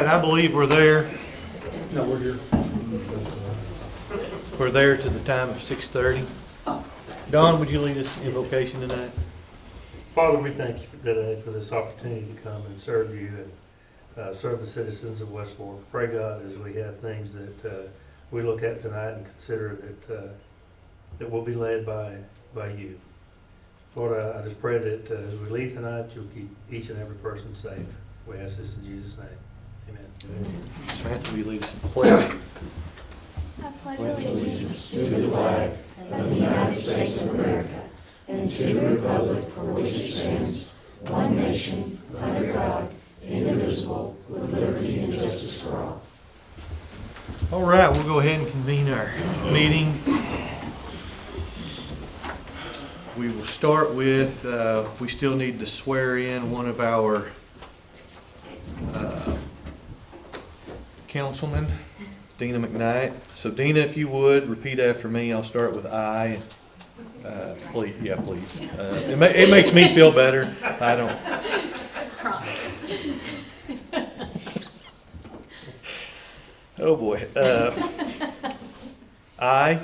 I believe we're there. No, we're here. We're there to the time of 6:30. Don, would you lead us in invocation tonight? Father, we thank you today for this opportunity to come and serve you and serve the citizens of Westmore. Pray, God, as we have things that we look at tonight and consider that we'll be led by you. Lord, I just pray that as we leave tonight, you'll keep each and every person safe. We ask this in Jesus' name. Amen. Samantha, will you lead us in pledge? I pledge allegiance to the flag of the United States of America and to the republic for which it stands, one nation, under God, indivisible, with liberty and justice for all. All right, we'll go ahead and convene our meeting. We will start with, we still need to swear in one of our councilmen, Dina McKnight. So Dina, if you would, repeat after me. I'll start with I. Please, yeah, please. It makes me feel better. I don't. Oh boy. I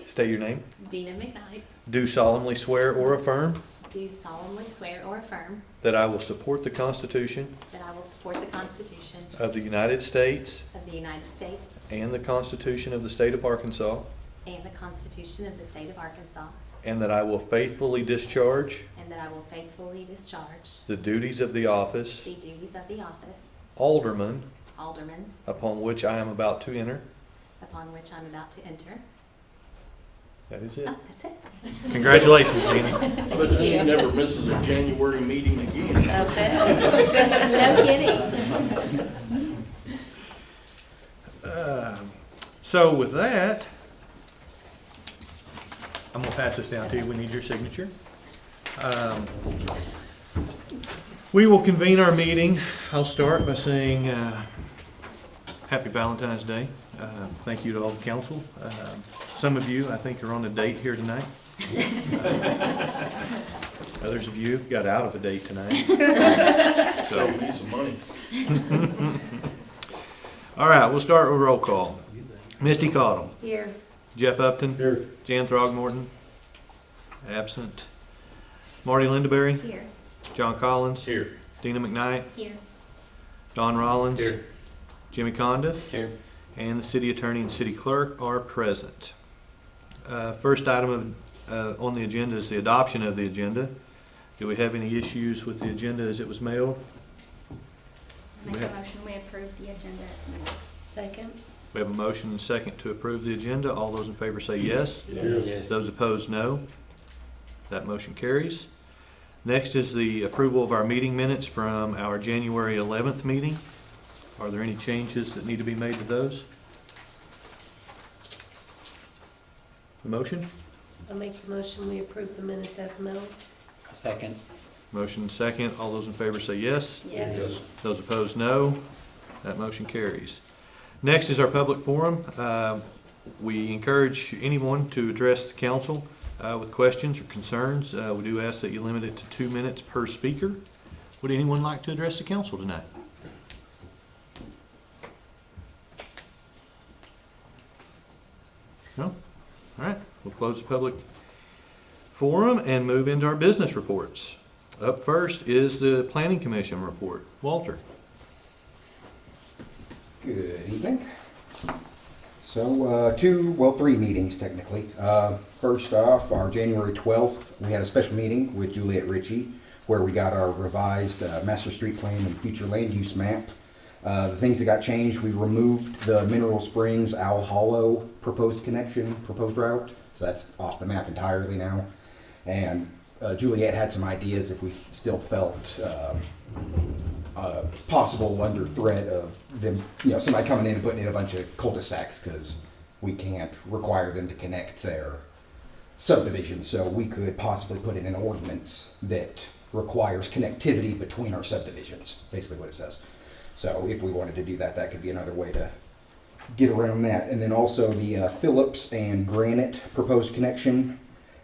state your name. Dina McKnight, Do solemnly swear or affirm do solemnly swear or affirm that I will support the Constitution that I will support the Constitution of the United States of the United States and the Constitution of the State of Arkansas, and the Constitution of the State of Arkansas, and that I will faithfully discharge and that I will faithfully discharge the duties of the office the duties of the office Alderman Alderman upon which I am about to enter. upon which I'm about to enter. That is it. Oh, that's it. Congratulations, Dina. I bet she never misses a January meeting again. No kidding. So with that, I'm going to pass this down to you. We need your signature. We will convene our meeting. I'll start by saying Happy Valentine's Day. Thank you to all the council. Some of you, I think, are on a date here tonight. Others of you got out of a date tonight. So we need some money. All right, we'll start with roll call. Misty Cottle. Here. Jeff Upton. Here. Jan Throgmorton. Absent. Marty Lindaberry. Here. John Collins. Here. Dina McKnight. Here. Don Rollins. Here. Jimmy Condiff. Here. And the city attorney and city clerk are present. First item on the agenda is the adoption of the agenda. Do we have any issues with the agenda as it was mailed? Make a motion, we approve the agenda as amended. Second. We have a motion and a second to approve the agenda. All those in favor say yes. Yes. Those opposed, no. That motion carries. Next is the approval of our meeting minutes from our January 11th meeting. Are there any changes that need to be made to those? The motion? I make the motion, we approve the minutes as mailed. Second. Motion and second. All those in favor say yes. Yes. Those opposed, no. That motion carries. Next is our public forum. We encourage anyone to address the council with questions or concerns. We do ask that you limit it to 2 minutes per speaker. Would anyone like to address the council tonight? No? All right, we'll close the public forum and move into our business reports. Up first is the Planning Commission report. Walter. Good evening. So, three meetings technically. First off, our January 12th, we had a special meeting with Juliet Ritchie where we got our revised master street plan and future land use map. The things that got changed, we removed the Mineral Springs Owl Hollow proposed route. So that's off the map entirely now. And Juliet had some ideas if we still felt possible under threat of them, somebody coming in and putting in a bunch of cul-de-sacs because we can't require them to connect their subdivisions. So we could possibly put in an ordinance that requires connectivity between our subdivisions, basically what it says. So if we wanted to do that, that could be another way to get around that. And then also the Phillips and Granite proposed connection,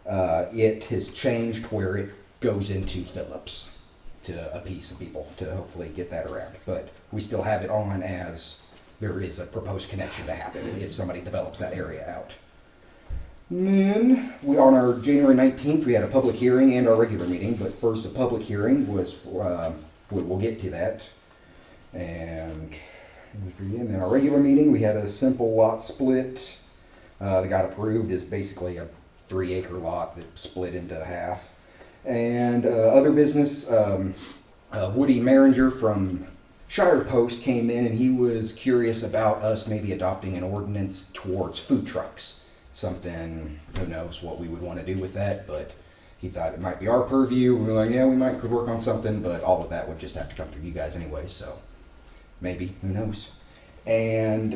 it has changed where it goes into Phillips. to appease some people, to hopefully get that around. But we still have it on as there is a proposed connection to happen if somebody develops that area out. And then, on our January 19th, we had a public hearing and our regular meeting, but first, the public hearing was for, we'll get to that. And then our regular meeting, we had a simple lot split that got approved. Is basically a 3-acre lot that split into half. And other business, Woody Maringer from Shire Post came in and he was curious about us maybe adopting an ordinance towards food trucks. Something, who knows what we would want to do with that, but he thought it might be our purview. We were like, yeah, we could work on something, but all of that would just have to come through you guys anyway, so maybe, who knows. And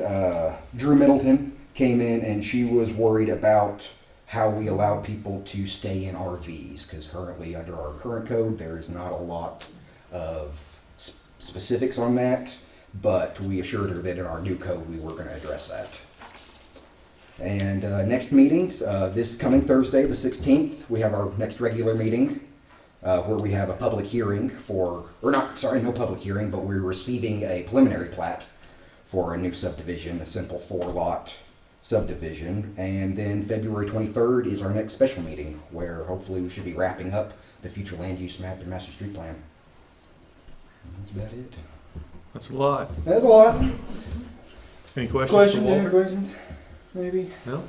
Drew Middleton came in and she was worried about how we allow people to stay in RVs, because currently under our current code there is not a lot of specifics on that, but we assured her that in our new code we were going to address that. And next meetings, this coming Thursday, the 16th, we have our next regular meeting where we have a public hearing for, or not, sorry, no public hearing, but we're receiving a preliminary plat for a new subdivision, a simple 4-lot subdivision. And then February 23rd is our next special meeting where hopefully we should be wrapping up the future land use map and master street plan. And that's about it. That's a lot. That's a lot. Any questions for Questions? Any Walter? questions? Maybe. No?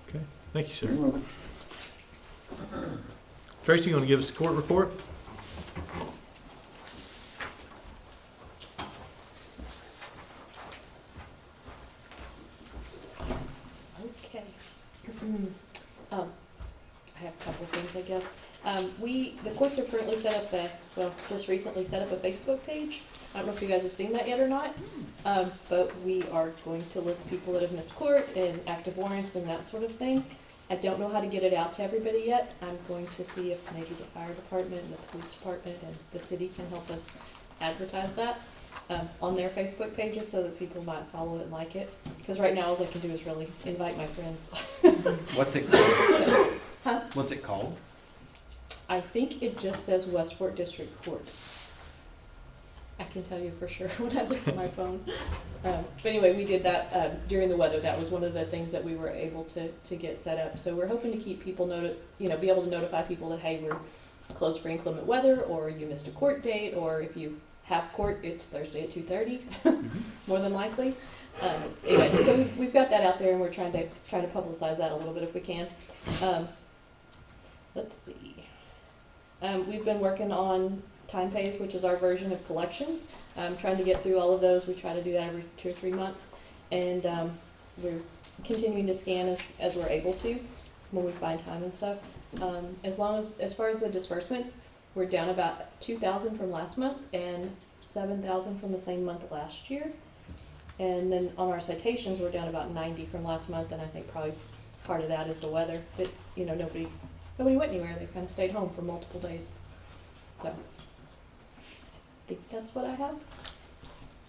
Okay, thank you, sir. You're welcome. Tracy, you want to give us the court report? Okay. I have a couple of things, I guess. The courts are currently set up just recently set up a Facebook page. I don't know if you guys have seen that yet or not, but we are going to list people that have missed court and active warrants and that sort of thing. I don't know how to get it out to everybody yet. I'm going to see if maybe the fire department and the police department and the city can help us advertise that on their Facebook pages so that people might follow it and like it. Because right now all I can do is really invite my friends. What's it called? Huh? What's it called? I think it just says Westport District Court. I can tell you for sure when I look at my phone. But anyway, we did that during the weather. That was one of the things that we were able to get set up. So we're hoping to keep people be able to notify people that, hey, we're closed for inclement weather, or you missed a court date, or if you have court, it's Thursday at 2:30, more than likely. Anyway, so we've got that out there, and we're trying to publicize that a little bit if we can. Let's see. We've been working on Time Pays, which is our version of collections. Trying to get through all of those. We try to do that every 2 or 3 months, and we're continuing to scan as we're able to when we find time and stuff. As far as the disbursements, we're down about 2,000 from last month and 7,000 from the same month last year. And then on our citations, we're down about 90 from last month, and I think probably part of that is the weather. That nobody went anywhere. They kind of stayed home for multiple days. So I think that's what I have.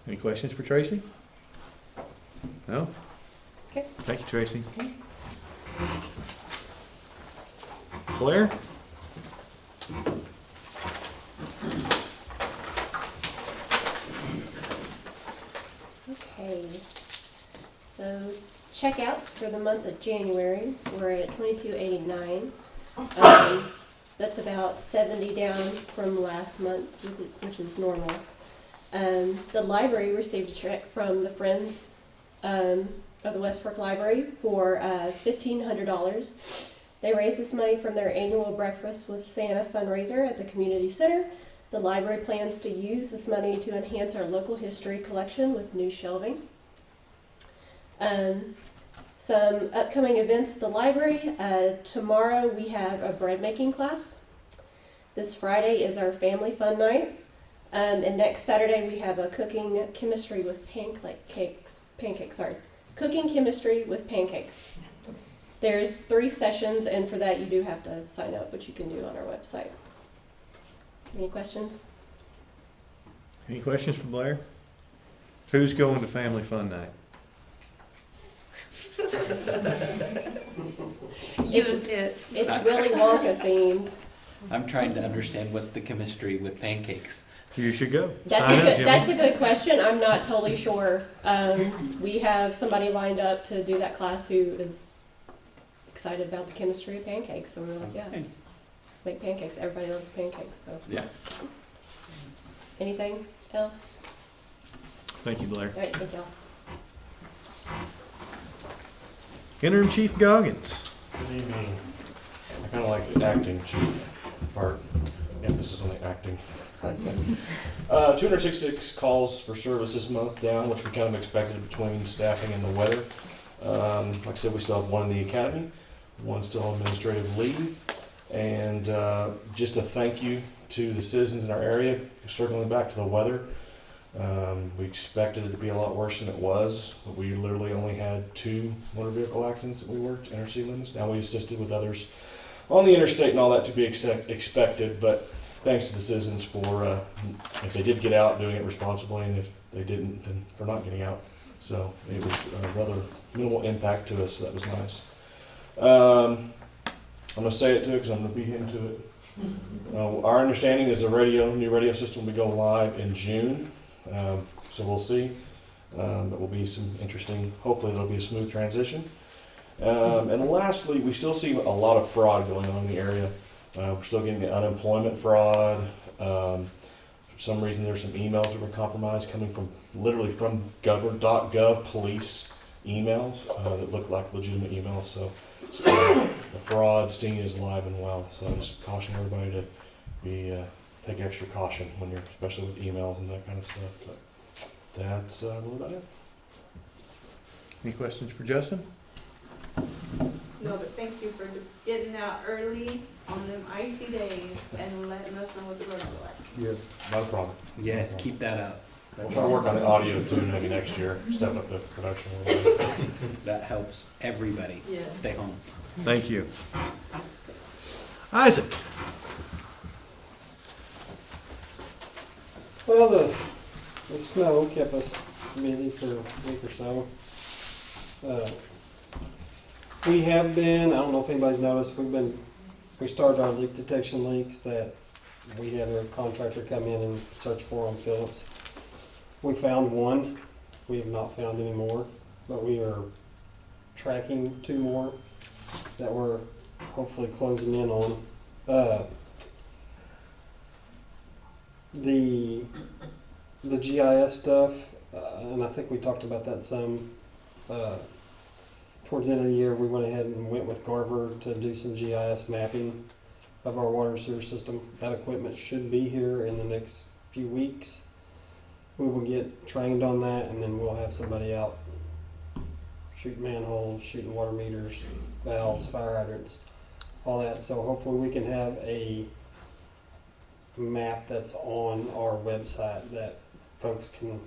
Any questions for Tracy? No? Okay. Thank you, Tracy. Blair? Okay, so checkouts for the month of January, we're at $22.89. That's about 70 down from last month, which is normal. The library received a check from the Friends of the West Fork Library for $1,500. They raised this money from their annual Breakfast with Santa fundraiser at the community center. The library plans to use this money to enhance our local history collection with new shelving. Some upcoming events at the library. Tomorrow we have a bread making class. This Friday is our family fun night. And next Saturday we have a cooking chemistry with pancakes. Cooking chemistry with pancakes. There's 3 sessions, and for that you do have to sign up, which you can do on our website. Any questions? Any questions for Blair? Who's going to family fun night? It's Willy Wonka themed. I'm trying to understand what's the chemistry with pancakes. You should go. That's Sign a up, good, Jimmy. that's a good question. I'm not totally sure. We have somebody lined up to do that class who is excited about the chemistry of pancakes. So we're like, yeah, Okay. make pancakes. Everybody loves pancakes. So Yeah. anything else? Thank you, Blair. All right, thank y'all. Interim Chief Goggins. Good evening. I kind of like the acting chief part, emphasis on the acting. 266 calls for service this month down, which we kind of expected between staffing and the weather. Like I said, we still have one in the academy, one still on administrative leave, and just a thank you to the citizens in our area, circling back to the weather. We expected it to be a lot worse than it was, but we literally only had 2 motor vehicle accidents that we worked interstate limits. Now we assisted with others on the interstate and all that to be expected, but thanks to the citizens for, if they did get out, doing it responsibly, and if they didn't, then for not getting out. So it was a rather minimal impact to us, so that was nice. I'm going to say it too because I'm going to be into it. Our understanding is the new radio system will go live in June. So we'll see. It will be some interesting, hopefully it'll be a smooth transition. And lastly, we still see a lot of fraud going on in the area. We're still getting the unemployment fraud. For some reason, there's some emails that were compromised coming from literally from gov police emails that look like legitimate emails. So the fraud scene is alive and well. So I just caution everybody to be take extra caution when you're, especially with emails and that kind of stuff. But that's a little about it. Any questions for Justin? No, but thank you for getting out early on them icy days and letting us know what the roads are like. Yeah, not a problem. Yes, keep that up. We'll try to work on the audio too, maybe next year, step up the production a little bit. That helps everybody. Yes. Stay home. Thank you. Isaac. Well, the snow kept us busy for a week or so. We have been, I don't know if anybody's noticed, we started our leak detection leaks that we had a contractor come in and search for on Phillips. We found one. We have not found any more, but we are tracking 2 more that we're hopefully closing in on. The GIS stuff, and I think we talked about that some. Towards the end of the year, we went ahead and went with Garver to do some GIS mapping of our water sewer system. That equipment should be here in the next few weeks. We will get trained on that, and then we'll have somebody out shooting manholes, shooting water meters, valves, fire hydrants, all that. So hopefully we can have a map that's on our website that folks can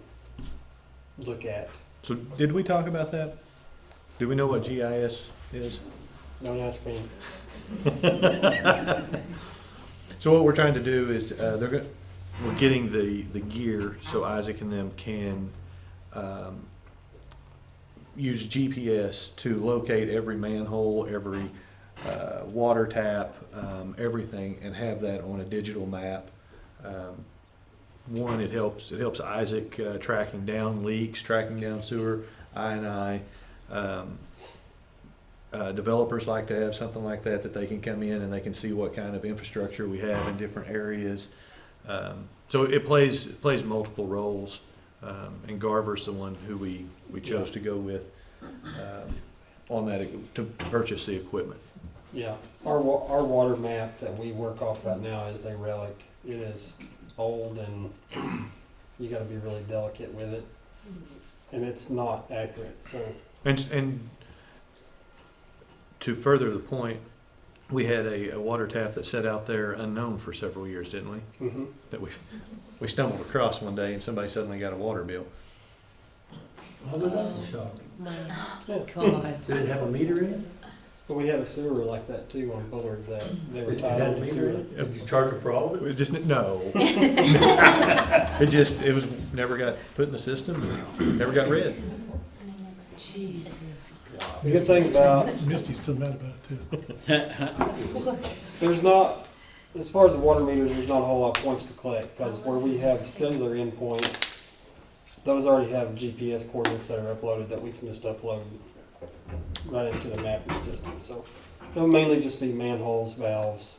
look at. So did we talk about that? Do we know what GIS is? Don't ask me. So what we're trying to do is we're getting the gear so Isaac and them can use GPS to locate every manhole, every water tap, everything, and have that on a digital map. One, it helps Isaac tracking down leaks, tracking down sewer, I&I. Developers like to have something like that they can come in and they can see what kind of infrastructure we have in different areas. So it plays multiple roles, and Garver's the one who we chose to go with on that to purchase the equipment. Yeah, our water map that we work off right now is a relic. It is old and you got to be really delicate with it, and it's not accurate. So And to further the point, we had a water tap that sat out there unknown for several years, didn't we? mm-hmm. That we stumbled across one day and somebody suddenly got a water bill. Oh, that's a shock. God. Did it have a meter in it? But we had a sewer like that too on Bullards that they were It tied had on a the meter sewer. in it? Did you charge her for all of it? It just, no. It was, never got put in the system, and never got read. The good thing about Misty's still mad about it too. there's not as far as the water meters, there's not a whole lot of points to collect, because where we have cellular endpoints, those already have GPS coordinates that are uploaded that we can just upload right into the mapping system. So it'll mainly just be manholes, valves,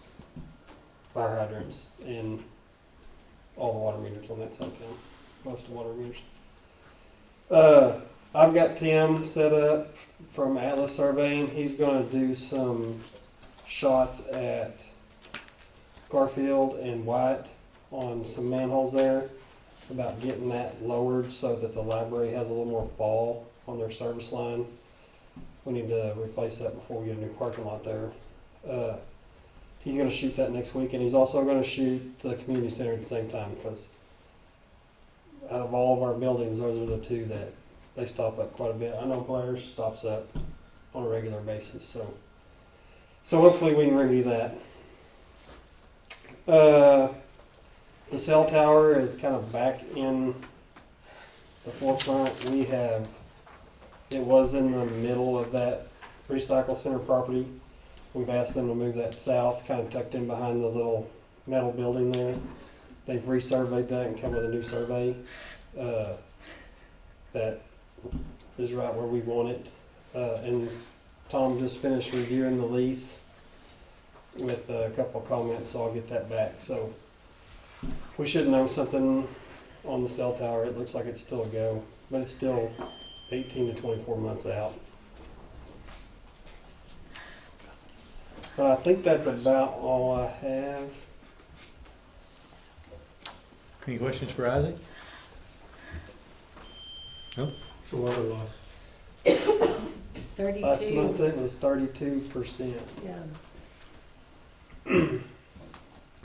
fire hydrants, and all the water meters on that side of town. Most of the water meters. I've got Tim set up from Atlas Surveying. He's going to do some shots at Garfield and White on some manholes there, about getting that lowered so that the library has a little more fall on their service line. We need to replace that before we get a new parking lot there. He's going to shoot that next week, and he's also going to shoot the community center at the same time, because out of all of our buildings, those are the two that they stop up quite a bit. I know Blair's stops up on a regular basis, so hopefully we can remedy that. The cell tower is kind of back in the forefront. It was in the middle of that recycle center property. We've asked them to move that south, kind of tucked in behind the little metal building there. They've resurveyed that and come with a new survey that is right where we want it. And Tom just finished reviewing the lease with a couple of comments, so I'll get that back. So we should know something on the cell tower. It looks like it's still a go, but it's still 18 to 24 months out. But I think that's about all I have. Any questions for Isaac? No? So water loss. 32. Last month it was 32%. Yeah.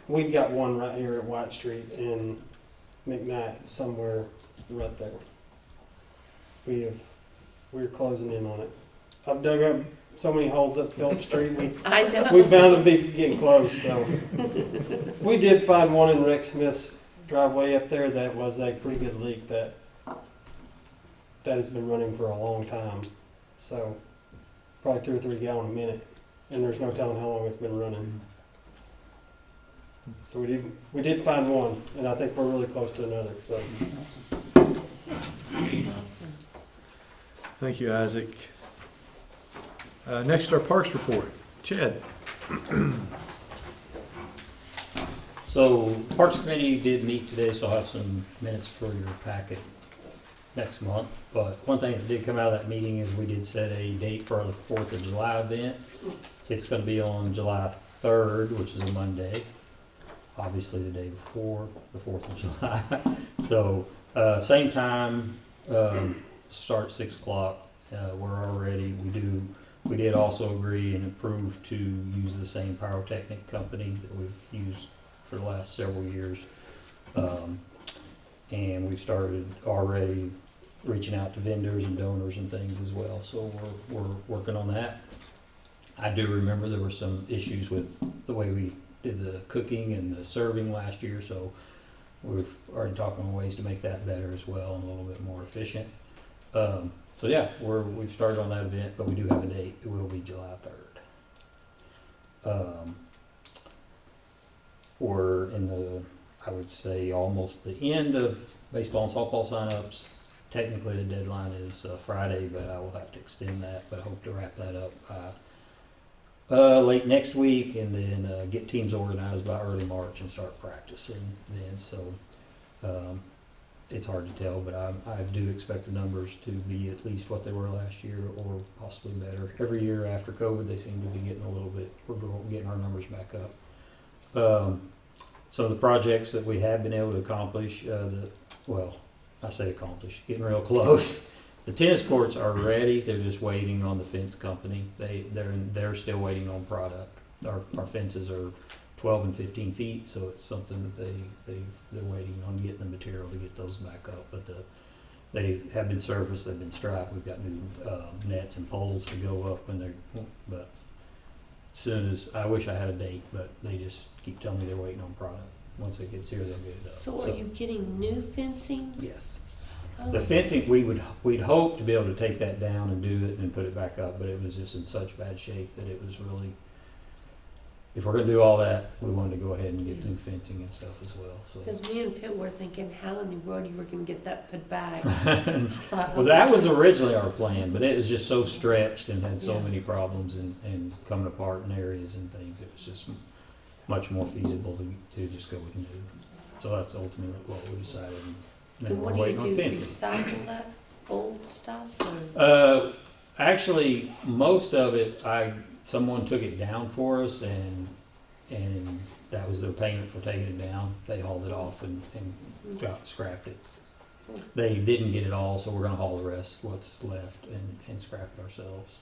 We've got one right here at White Street in McKnight, somewhere right there. We're closing in on it. I've dug up so many holes up Phillip Street. I know. We're bound to be getting close. So we did find one in Rex Smith's driveway up there that was a pretty good leak that has been running for a long time. So probably 2 or 3 gallons a minute, and there's no telling how long it's been running. So we did find one, and I think we're really close to another. So Awesome. Thank you, Isaac. Next, our Parks report. Chad? So Parks Committee did meet today, so I'll have some minutes for your packet next month. But one thing that did come out of that meeting is we did set a date for the 4th of July event. It's going to be on July 3rd, which is a Monday. Obviously the day before the 4th of July. So same time, start 6 o'clock. We're all ready. We did also agree and approve to use the same pyrotechnic company that we've used for the last several years. And we've started already reaching out to vendors and donors and things as well. So we're working on that. I do remember there were some issues with the way we did the cooking and the serving last year, so we've already talked on ways to make that better as well and a little bit more efficient. So yeah, we've started on that event, but we do have a date. It will be July 3rd. We're in the, I would say, almost the end of baseball and softball signups. Technically, the deadline is Friday, but I will have to extend that. But I hope to wrap that up by late next week, and then get teams organized by early March and start practicing then. So it's hard to tell, but I do expect the numbers to be at least what they were last year, or possibly better. Every year after COVID, they seem to be getting a little bit. We're getting our numbers back up. Some of the projects that we have been able to accomplish, I say accomplish, getting real close. The tennis courts are ready. They're just waiting on the fence company. They're still waiting on product. Our fences are 12 and 15 feet, so it's something that they're waiting on getting the material to get those back up. But they have been surfaced. They've been striped. We've got new nets and poles to go up, but soon as, I wish I had a date, but they just keep telling me they're waiting on product. Once it gets here, they'll get it up. So are you getting new fencing? Yes. Oh. The fencing, we'd hope to be able to take that down and do it and put it back up, but it was just in such bad shape that it if we're gonna do all that, we wanted to go ahead and get new fencing and stuff as well, so. Because me and Pitt were thinking, how in the world you were gonna get that put back? I thought, Well, that was originally our plan, but it was just so stretched and had so Yeah. many problems and coming apart in areas and things, it was just much more feasible to just go with new. So that's ultimately what we decided. And then and we're what do you waiting on do, fencing. recycle that old stuff? Or? Actually, most of it, someone took it down for us and that was their payment for taking it down. They hauled it off and scrapped it. They didn't get it all, so we're gonna haul the rest, what's left, and scrap it ourselves.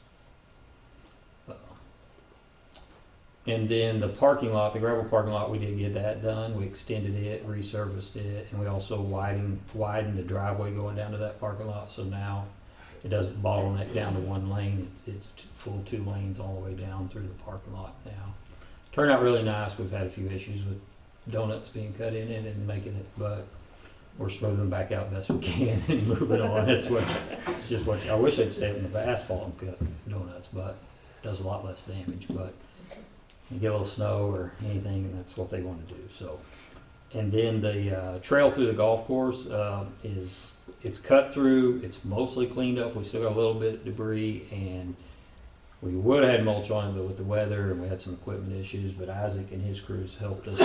And then the parking lot, the gravel parking lot, we did get that done. We extended it, resurfaced it, and we also widened the driveway going down to that parking lot. So now it doesn't bottleneck down to one lane. It's full 2 lanes all the way down through the parking lot now. Turned out really nice. We've had a few issues with donuts being cut in it and making it, but we're smoothing them back out best we can and moving on. It's just what I wish they'd stayed in the asphalt and cut donuts, but it does a lot less damage. But you get a little snow or anything, and that's what they want to do. So, and then the trail through the golf course it's cut through. It's mostly cleaned up. We still got a little bit of debris, and we would have had mulch on it, but with the weather and we had some equipment issues. But Isaac and his crews helped us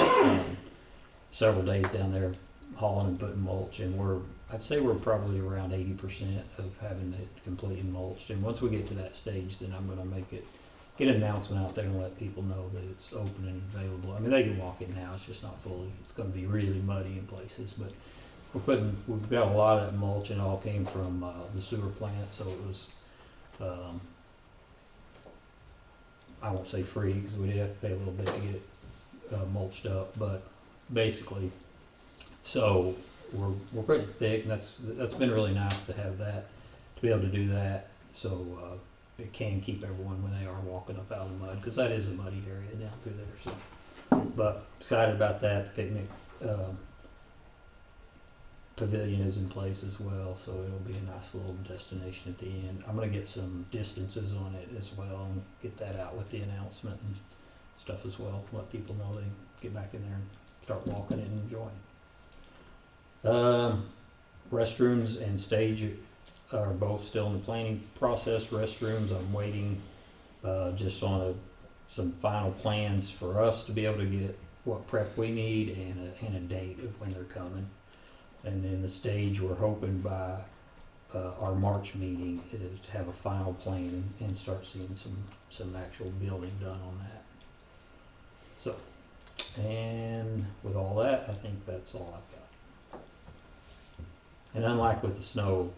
several days down there hauling and putting mulch, and I'd say we're probably around 80% of having it completely mulched. And once we get to that stage, then I'm going to get an announcement out there and let people know that it's open and available. I mean, they can walk it now. It's just not fully. It's going to be really muddy in places, but we've got a lot of that mulch, and it all came from the sewer plant. So it was, I won't say free because we did have to pay a little bit to get it mulched up, but basically, so we're pretty thick, and that's been really nice to have that, to be able to do that. So it can keep everyone when they are walking up out of the mud, because that is a muddy area down through there. So, but excited about that. The picnic pavilion is in place as well, so it'll be a nice little destination at the end. I'm going to get some distances on it as well and get that out with the announcement and stuff as well. Let people know they can get back in there and start walking it and enjoying. Restrooms and stage are both still in the planning process. Restrooms, I'm waiting just on some final plans for us to be able to get what prep we need and a date of when they're coming. And then the stage, we're hoping by our March meeting is to have a final plan and start seeing some actual building done on that. So, and with all that, I think that's all I've got. And unlike with the snow,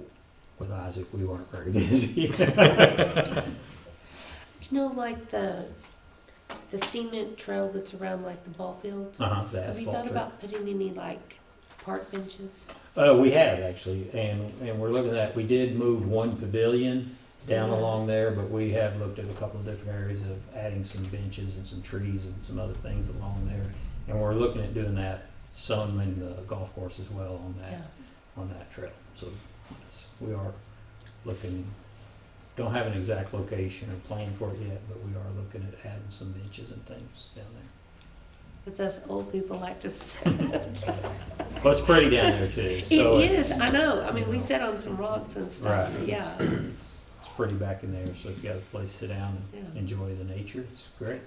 with Isaac, we weren't very busy. Like the cement trail that's around like the ball fields. The Have you asphalt thought trail. about putting any like park benches? We have actually, and we're looking at, we did move one pavilion down along there, but we have looked at a couple of different areas of adding some benches and some trees and some other things along there. And we're looking at doing that some in the golf course as well on that trail. So we are looking, don't have an exact location or plan for it yet, but we are looking at adding some benches and things down there. Because us old people like to sit. Well, it's pretty down there too. So It is, I know. I mean, we sit on some rocks and stuff. Right. Yeah. It's pretty back in there, so if you got a place to sit down and Yeah. enjoy the nature, it's great.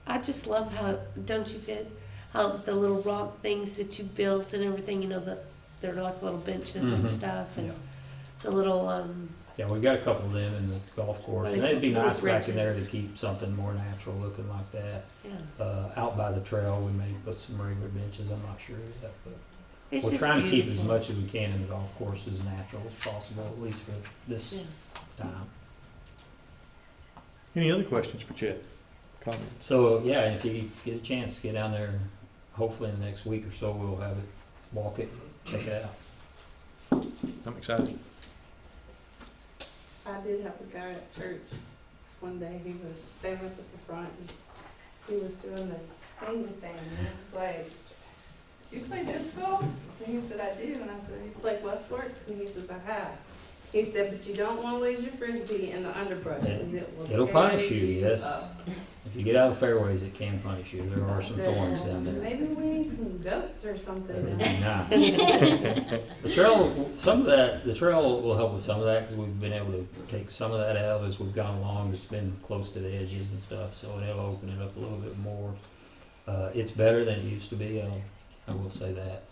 I just love how, don't you get how the little rock things that you built and everything, they're like little benches and Mhm. stuff, and Yeah. the little, Yeah, we've got a couple of them in the golf course, and it'd be Little nice back in there to bridges. keep something more natural looking like that. yeah. Out by the trail, we may put some regular benches, I'm not sure yet, but It's we're just trying to keep as beautiful. much as we can in the golf course as natural as possible, at least for this Yeah. time. Any other questions for Chet? Comments? So, yeah, if you get a chance, get down there, hopefully in the next week or so, we'll have it, walk it, check it out. I'm excited. I did have a guy at church one day, he was standing up at the front, and he was doing this finger thing, and I was like, "You play disco?" And he said, "I do," and I said, "You play Westworks?" And he says, "I have." He said, but you don't wanna lose your frisbee in the underbrush, 'cause it will It'll tear punish you, yes. up. If you get out of the fairways, it can punish you. There are some thorns down there. Maybe we need some goats or something. Nah. The trail, the trail will help with some of that because we've been able to take some of that out as we've gone along. It's been close to the edges and stuff, so it'll open it up a little bit more. It's better than it used to be. I will say that.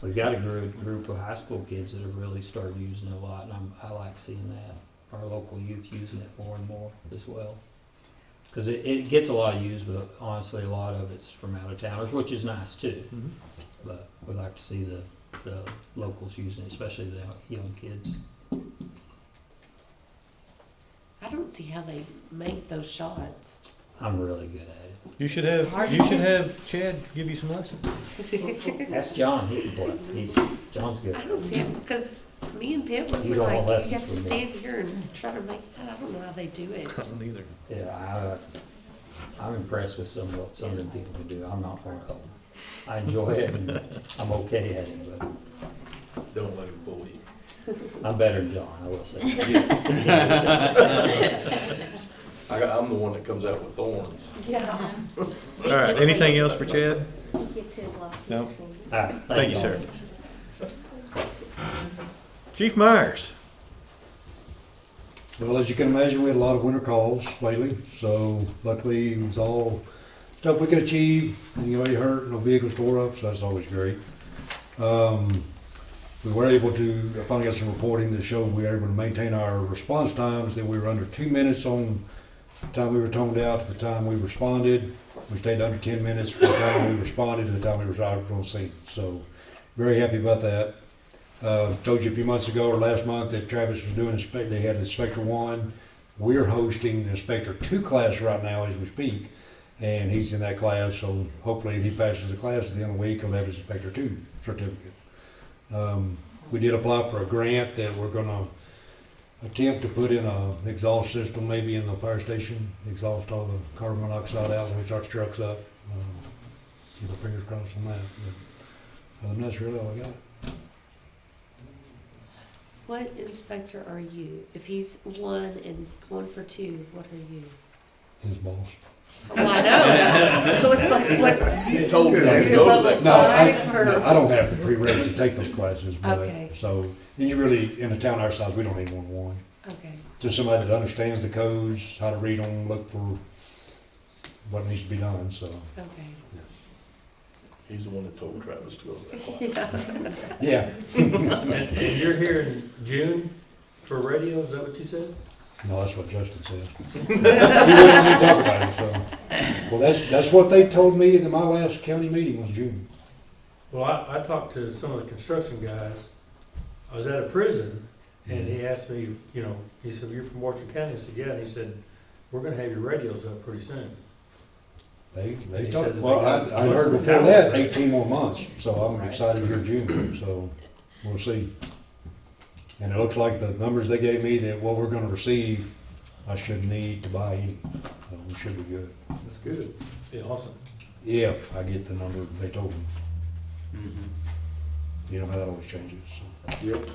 We've got a group of high school kids that have really started using it a lot, and I like seeing that. Our local youth using it more and more as well. Because it gets a lot of use, but honestly, a lot of it's from out of towners, which is nice too. Mhm. But we like to see the locals using it, especially the young kids. I don't see how they make those shots. I'm really good at it. You should have Chad give you some lessons. That's John. He can play. John's good. I don't see it because me and Pitt would You be don't want like, lessons you have to from me. stand here and try to make that. I don't know how they do it. I don't either. Yeah, I'm impressed with some of the people can do. I'm not one of them. I enjoy it and I'm okay at it, but Don't let him fool you. I'm better than John, I will say. I'm the one that comes out with thorns. Yeah. All right, anything else for Chad? He gets his lawsuit. No. All right, Thank you, all. sir. Chief Myers. Well, as you can imagine, we had a lot of winter calls lately, so luckily it was all stuff we could achieve. Anybody hurt, no vehicles tore up, so that's always great. We were able to, I finally got some reporting that showed we were able to maintain our response times, that we were under 2 minutes on the time we were toned out to the time we responded. We stayed under 10 minutes from the time we responded to the time we were out on scene. So very happy about that. Told you a few months ago or last month that Travis was doing they had Inspector 1. We're hosting the Inspector 2 class right now as we speak, and he's in that class, so hopefully if he passes the class at the end of the week, he'll have his Inspector 2 certificate. We did apply for a grant that we're gonna attempt to put in an exhaust system, maybe in the fire station, exhaust all the carbon monoxide out when we start the trucks up. Keep our fingers crossed on that. But other than that's really all I got. What inspector are you? If he's 1 and going for 2, what are you? His boss. Well, I know. So it's like, what? You told me Are to you go to level that. No, 5 or? I don't have the prereqs to take those classes, but, Okay. so, and you really, in a town our size, we don't need one. Okay. Just somebody that understands the codes, how to read them, look for what needs to be done, so. Okay. He's the one that told Travis to go to that class. Yeah, And you're here in June for radio, is that what you said? no, that's what Justin said. He wouldn't let me talk about it, so. Well, that's what they told me at my last county meeting was June. Well, I talked to some of the construction guys. I was at a prison, and he asked me, you know, he said, "You're from Washington County?" I said, "Yeah." And he said, "We're gonna have your radios up pretty soon." They He said talked, that well, they got I heard most of the before that, towers. 18 more months, so I'm Right. excited to hear June, so we'll see. And it looks like the numbers they gave me that what we're gonna receive, I shouldn't need to buy any, so we should be good. That's good. Yeah, awesome. Yeah, I get the number they told me. Mhm. You know how that always changes, so. Yep.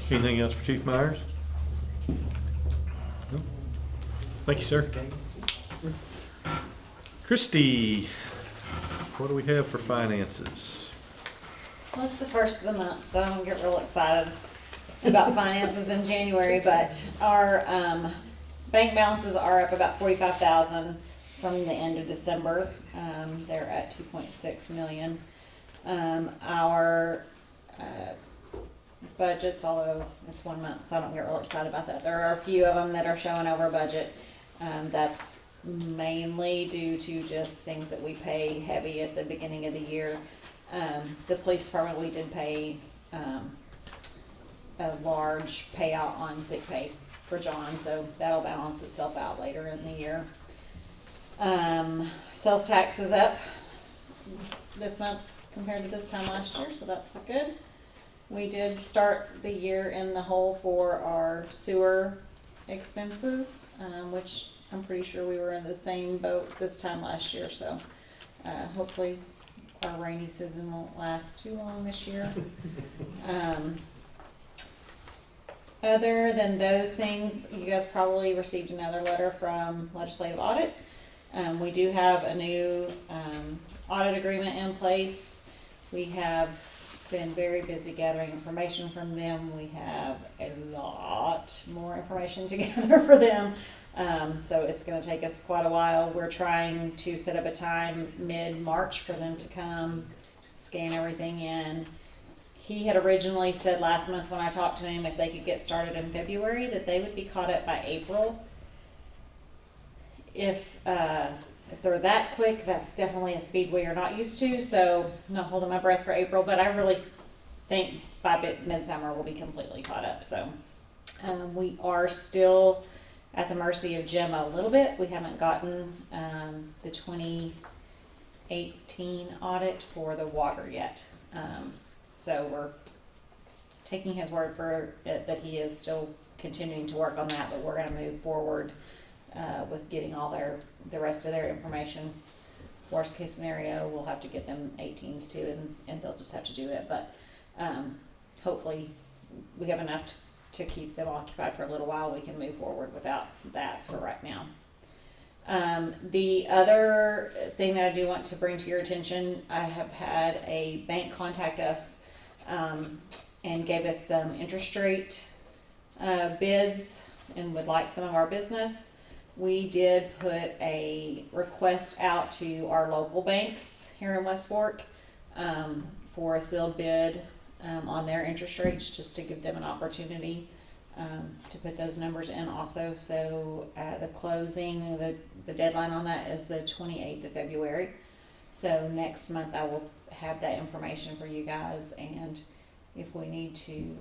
Anything else for Chief Myers? No? Thank you, sir. Christie, what do we have for finances? Well, it's the first of the month, so I don't get real excited about finances in January, but our bank balances are up about 45,000 from the end of December. They're at 2.6 million. Our budgets, although it's 1 month, so I don't get real excited about that. There are a few of them that are showing over budget. That's mainly due to just things that we pay heavy at the beginning of the year. The police department, we did pay a large payout on sick pay for John, so that'll balance itself out later in the year. Sales tax is up this month compared to this time last year, so that's good. We did start the year in the hole for our sewer expenses, which I'm pretty sure we were in the same boat this time last year, so hopefully our rainy season won't last too long this year. Other than those things, you guys probably received another letter from Legislative Audit. We do have a new audit agreement in place. We have been very busy gathering information from them. We have a lot more information to gather for them. So it's going to take us quite a while. We're trying to set up a time mid-March for them to come scan everything in. He had originally said last month when I talked to him if they could get started in February that they would be caught up by April. If they're that quick, that's definitely a speed we are not used to. So I'm not holding my breath for April, but I really think by midsummer we'll be completely caught up. So we are still at the mercy of Jim a little bit. We haven't gotten the 2018 audit for the water yet. So we're taking his word for it that he is still continuing to work on that, but we're going to move forward with getting all the rest of their information. Worst case scenario, we'll have to get them 18s too, and they'll just have to do it. But hopefully we have enough to keep them occupied for a little while. We can move forward without that for right now. The other thing that I do want to bring to your attention, I have had a bank contact us and gave us some interest rate bids and would like some of our business. We did put a request out to our local banks here in West Fork for a sealed bid on their interest rates, just to give them an opportunity to put those numbers in also. So the closing, the deadline on that is the 28th of February. So next month I will have that information for you guys, and if we need to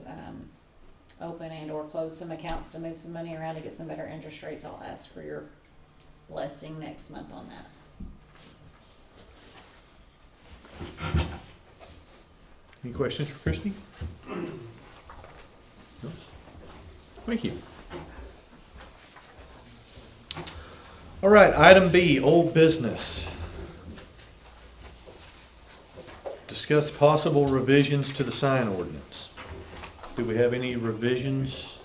open and or close some accounts to move some money around to get some better interest rates, I'll ask for your blessing next month on that. Any questions for Christie? No? Thank you. All right, item B, old business. Discuss possible revisions to the sign ordinance. Do we have any revisions?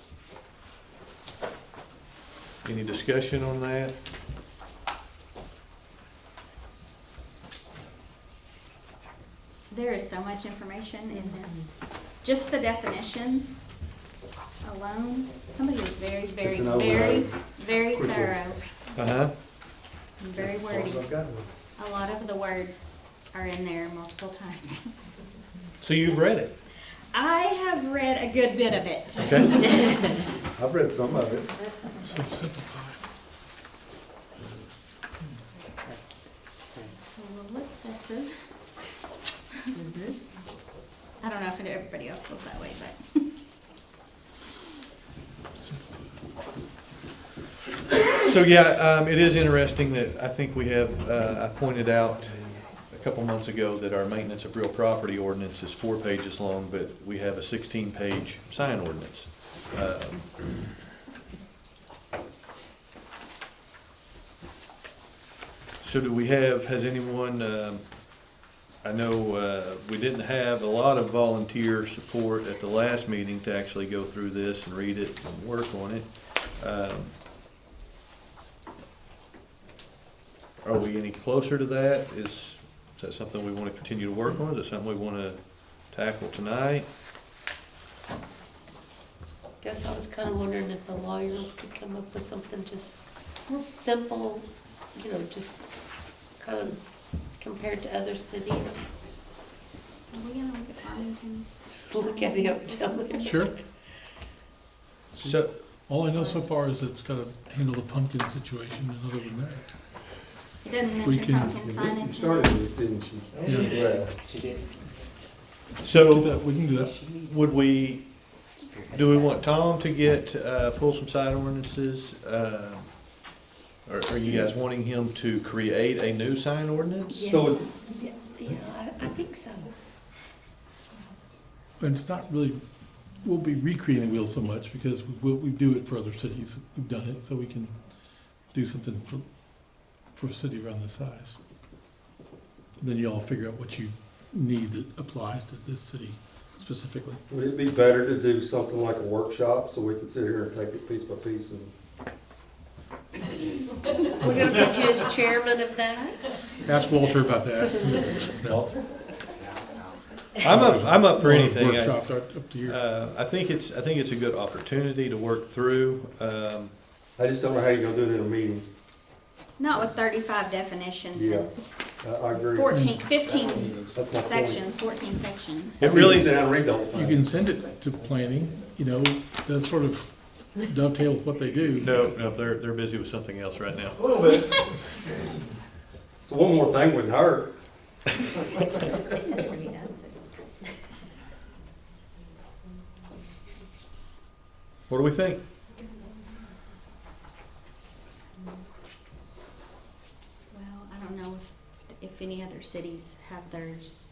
Any discussion on that? There is so much information in this. Just the definitions alone, somebody was very, very, very, very thorough Uh-huh. and very wordy. A lot of the words are in there multiple times. So you've read it? I have read a good bit of it. Okay. I've read some of it. It's a little excessive. I don't know if everybody else feels that way, but. So yeah, it is interesting that I think we have, I pointed out a couple months ago that our maintenance of real property ordinance is 4 pages long, but we have a 16-page sign ordinance. So do we have, has anyone, I know we didn't have a lot of volunteer support at the last meeting to actually go through this and read it and work on it. Are we any closer to that? Is that something we want to continue to work on? Is it something we want to tackle tonight? Guess I was kind of wondering if the lawyer could come up with something just simple, you know, just kind of compared to other cities. Are we gonna look at Farmington's? Look at it up, tell them. Sure. So, All I know so far is it's got to handle the pumpkin situation, and other than that. It doesn't We mention can- pumpkin signage. Started this, didn't she? Yeah. She did. so We can do that. would we, do we want Tom to get, pull some side ordinances? Or are you guys wanting him to create a new sign ordinance? Yes, yeah, I think so. And it's not really, we'll be recreating the wheel so much because we do it for other cities. We've done it, so we can do something for a city around this size. And then you all figure out what you need that applies to this city specifically. Would it be better to do something like a workshop so we can sit here and take it piece by piece and? We're gonna put you as chairman of that? Ask Walter about that. Walter? I'm up for anything. Workshop, up to you. I think it's a good opportunity to work through. I just don't know how you're gonna do it in a meeting. Not with 35 definitions Yeah, and I agree. 15 That's my point. sections, 14 sections. It really, Sit down and read the whole thing. You can send it to planning, you know, that sort of dovetail with what they do. no, they're busy with something else right now. A little bit. So one more thing wouldn't hurt. What do we think? Well, I don't know if any other cities have theirs.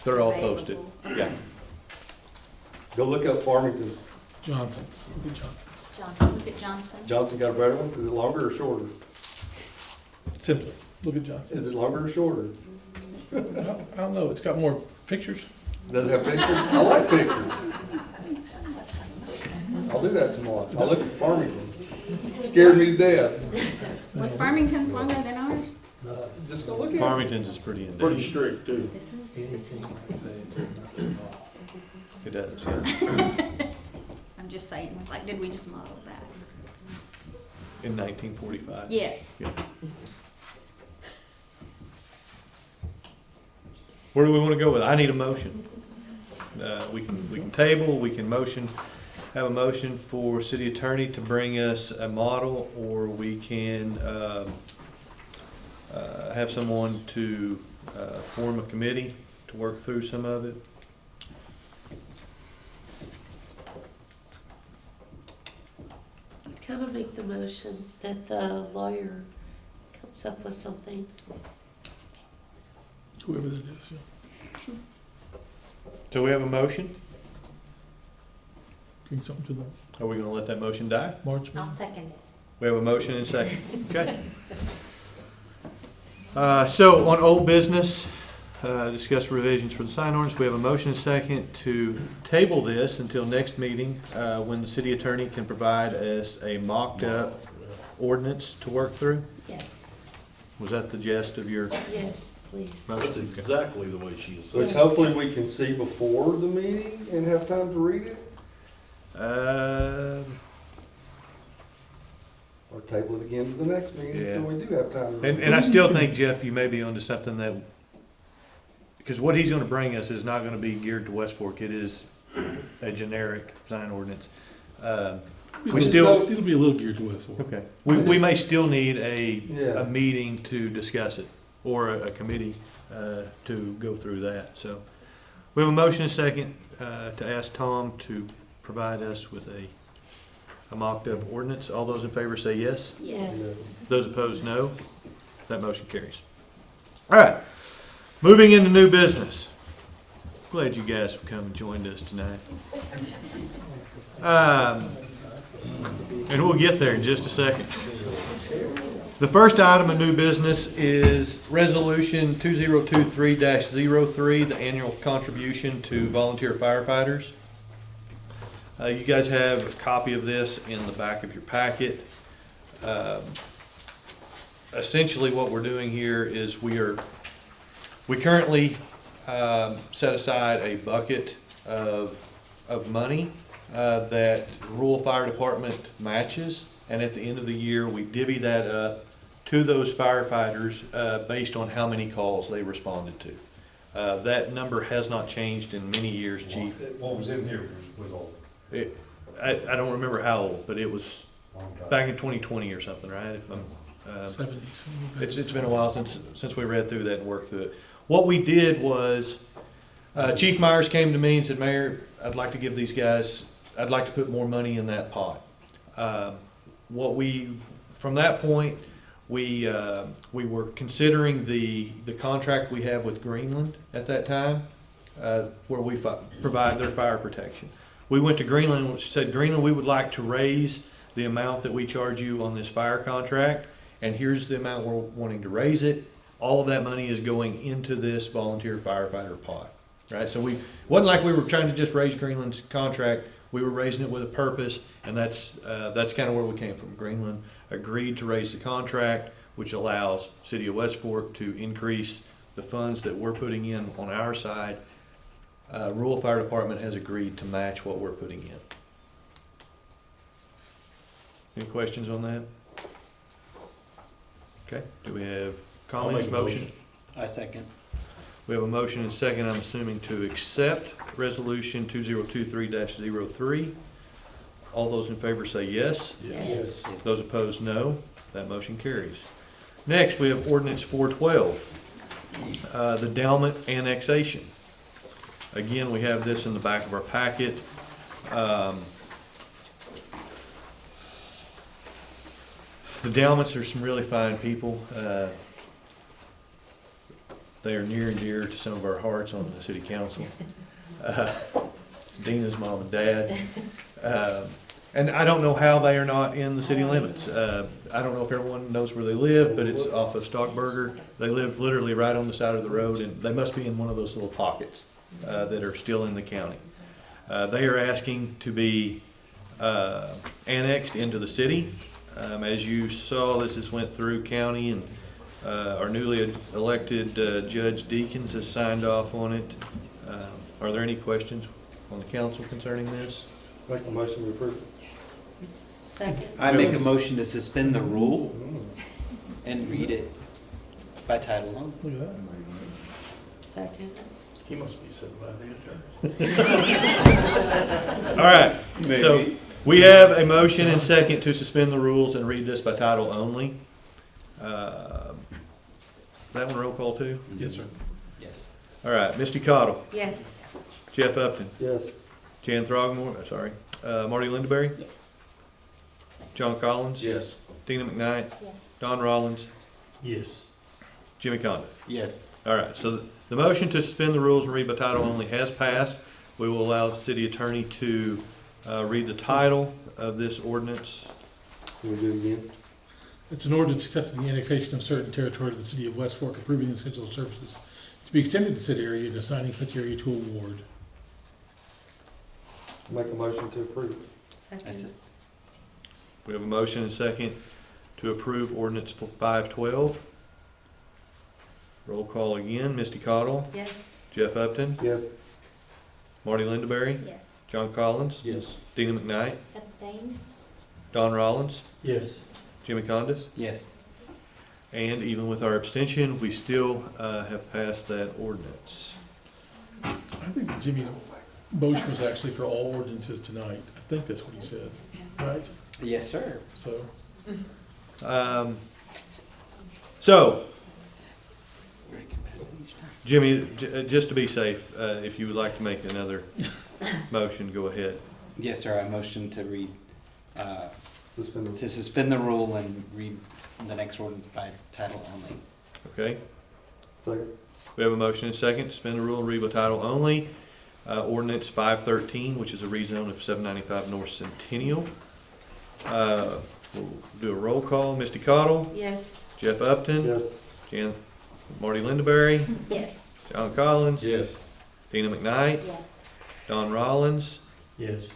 They're all available. posted. Okay. Yeah. Go look up Farmington. Johnson's. Look at Johnson. Johnson, look at Johnson. Johnson got a better one? Is it longer or shorter? Simply, look at Johnson. Is it longer or shorter? I don't know, it's got more pictures. Does it have pictures? I like pictures. I'll do that tomorrow. I'll look at Farmington's. Scared me to death. Was Farmington's longer than ours? Just go look at it. Farmington's is pretty in Pretty depth. strict too. This is It does, yeah. I'm just saying, like, did we just model that? In 1945. Yes. Yeah. Where do we want to go with it? I need a motion. We can table, we can have a motion for city attorney to bring us a model, or we can have someone to form a committee to work through some of it. Kind of make the motion that the lawyer comes up with something. Whoever that is, yeah. So we have a motion. Bring something to the Are we going to let that motion die? March I'll meeting. second it. We have a motion and a second. Okay. So on old business, discuss revisions for the sign ordinance. We have a motion and a second to table this until next meeting, when the city attorney can provide us a mocked-up ordinance to work through. Yes, Was that the gist of your yes, please. motion? That's exactly the way she said Which it. hopefully we can see before the meeting and have time to read it. Or table it again to the next meeting, Yeah. so we do have time to read it. And I still think, Jeff, you may be onto something that, because what he's gonna bring us is not gonna be geared to West Fork. It is a generic sign ordinance. We still, It'll be a little geared to West Fork. okay, we may still need Yeah. a meeting to discuss it, or a committee to go through that. So we have a motion and a second to ask Tom to provide us with a mocked-up ordinance. All those in favor say yes. Yes. Those opposed, no. That motion carries. All right, moving into new business. Glad you guys have come and joined us tonight. And we'll get there in just a second. The first item of new business is Resolution 2023-03, the annual contribution to volunteer firefighters. You guys have a copy of this in the back of your packet. Essentially what we're doing here is we currently set aside a bucket of money that rural fire department matches, and at the end of the year we divvy that up to those firefighters based on how many calls they responded to. That number has not changed in many years, Chief. What was in here was old. I don't remember how old, but it was Long time. back in 2020 or something, right? If I'm, 70s. it's been a while since we read through that and worked through it. What we did was, Chief Myers came to me and said, Mayor, I'd like to give these guys, I'd like to put more money in that pot. From that point, we were considering the contract we have with Greenland at that time, where we provide their fire protection. We went to Greenland, which said, Greenland, we would like to raise the amount that we charge you on this fire contract, and here's the amount we're wanting to raise it. All of that money is going into this volunteer firefighter pot. right? So wasn't like we were trying to just raise Greenland's contract. We were raising it with a purpose, and that's kind of where we came from. Greenland agreed to raise the contract, which allows City of West Fork to increase the funds that we're putting in on our side. Rural Fire Department has agreed to match what we're putting in. Any questions on that? Okay, do we have comments, I'll make a motion? I second. We have a motion and second, I'm assuming, to accept Resolution 2023-03. All those in favor say yes. Yes. Those opposed, no. That motion carries. Next, we have Ordinance 412, the Dalmet annexation. Again, we have this in the back of our packet. The Dalmats are some really fine people. They are near and dear to some of our hearts on the city council. It's Dina's mom and dad. And I don't know how they are not in the city limits. I don't know if everyone knows where they live, but it's off of Stockburger. They live literally right on the side of the road, and they must be in one of those little pockets that are still in the county. They are asking to be annexed into the city. As you saw, this went through county, and our newly elected Judge Deakins has signed off on it. Are there any questions on the council concerning this? Make a motion to approve. Second. I make a motion to suspend the rule and read it by title only. Look at that. Second. He must be sitting by the attorney. All right, so we have a motion and second to suspend the rules and read this by title only. That one roll call too? Yes, sir. Yes. All right, Misty Cottle, Yes. Jeff Upton, Yes. Jan Throgmorton, Marty Lindaberry, Yes. John Collins, Yes. Dina McKnight, Yes. Don Rollins, Yes. Jimmy Condiff. Yes. All right, so the motion to suspend the rules and read by title only has passed. We will allow the city attorney to read the title of this ordinance. Can we do it again? It's an ordinance accepting the annexation of certain territory to the city of West Fork, approving essential services to be extended to said area and assigning such area to a ward. Make a motion to approve. I said, We have a motion and second to approve ordinance 512. Roll call again, Misty Cottle, Yes. Jeff Upton, Yes. Marty Lindaberry, Yes. John Collins, Yes. Dina McKnight, Abstain? Don Rollins, Yes. Jimmy Condiff, yes. and even with our abstention, we still have passed that ordinance. I think that Jimmy's motion was actually for all ordinances tonight. I think that's what he said, right? Yes, sir. So, So, Jimmy, just to be safe, if you would like to make another motion, go ahead. Yes, sir. I motion to read, Suspend the. to suspend the rule and read the next ordinance by title only. Okay? Second. We have a motion and second, suspend the rule and read by title only. Ordinance 513, which is a rezone of 795 North Centennial. We'll do a roll call. Misty Cottle, Yes. Jeff Upton, Yes. Marty Lindaberry, Yes. John Collins, Yes. Dina McKnight, Yes. Don Rollins, Yes.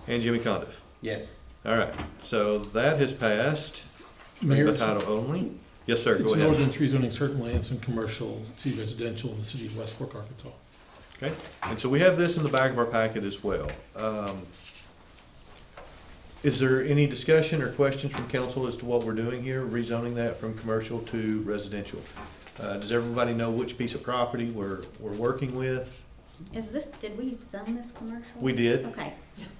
and Jimmy Condiff. Yes. All right, so that has passed. Read Mayor, by it's title only. Yes, sir, go it's an ahead. ordinance rezoning certain lands from commercial to residential in the city of West Fork, Arkansas. Okay, and so we have this in the back of our packet as well. Is there any discussion or questions from council as to what we're doing here, rezoning that from commercial to residential? Does everybody know which piece of property we're working with? Is this, did we zone this commercial? We did, Okay.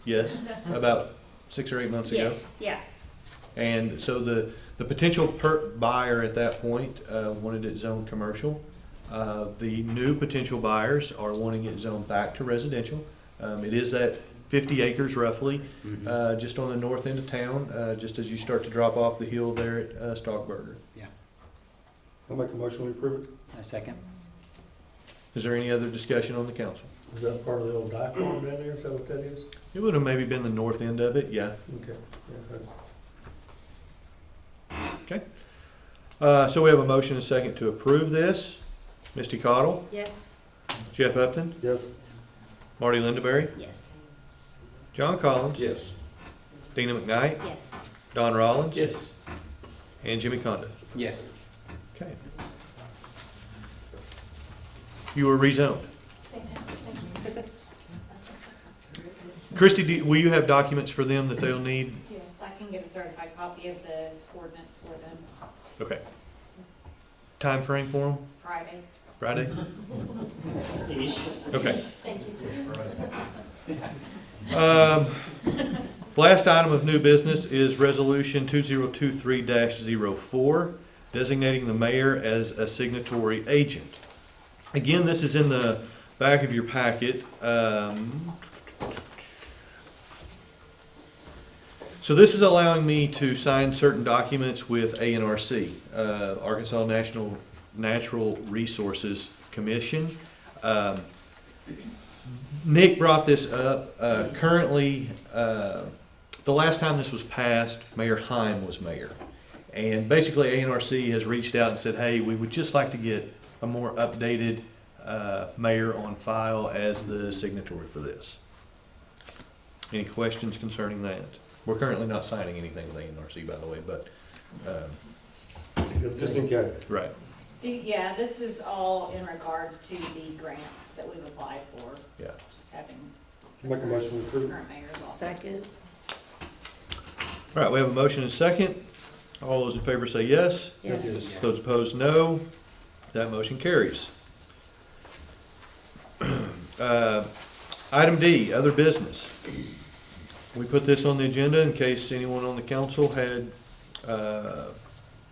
yes, about 6 or 8 months ago. Yes, yeah. And so the potential buyer at that point wanted it zoned commercial. The new potential buyers are wanting it zoned back to residential. It is at 50 acres roughly, just on the north end of town, just as you start to drop off the hill there at Stockburger. Yeah. I'll make a motion to approve it. I second. Is there any other discussion on the council? Is that part of the old dye farm down there? Is that what that is? It would have maybe been the north end of it, yeah. Okay. Yeah. So we have a motion and a second to approve this. Misty Cottle, Yes. Jeff Upton, Yes. Marty Lindaberry, Yes. John Collins, Yes. Dina McKnight, Yes. Don Rollins, Yes. and Jimmy Conda. Yes. Okay. You were rezoned. Fantastic, thank you. Christie, will you have documents for them that they'll need? Yes, I can get a certified copy of the ordinance for them Okay. Time frame for them? Friday. Friday? Okay. Thank you. Last item of new business is Resolution 2023-04, designating the mayor as a signatory agent. Again, this is in the back of your packet. So this is allowing me to sign certain documents with ANRC, Arkansas Natural Resources Commission. Nick brought this up. Currently, the last time this was passed, Mayor Heim was mayor. And basically ANRC has reached out and said, hey, we would just like to get a more updated mayor on file as the signatory for this. Any questions concerning that? We're currently not signing anything with ANRC, by the way, but, Just in case. right. Yeah, this is all in regards to the grants that we've applied for. Yeah. Just having Make a motion to approve. current mayor's office. Second. All right, we have a motion and a second. All those in favor say yes. Yes. Those opposed, no. That motion carries. Item D, other business. We put this on the agenda in case anyone on the council had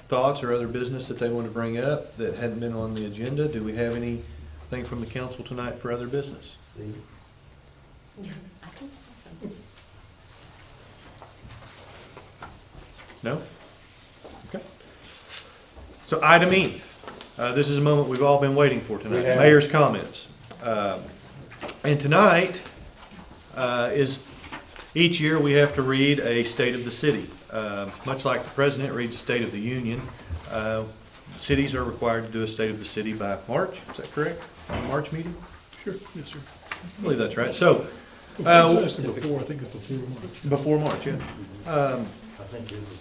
thoughts or other business that they want to bring up that hadn't been on the agenda. Do we have anything from the council tonight for other business? No? Okay. So item E. This is a moment we've all been waiting for tonight. Yeah. Mayor's comments. And tonight is, each year we have to read a state of the city. Much like the president reads a state of the union, cities are required to do a state of the city by March. Is that correct? On the March meeting? Sure, yes, sir. I believe that's right. So, It's actually before, I think it's before March. before March, yeah. I think it was.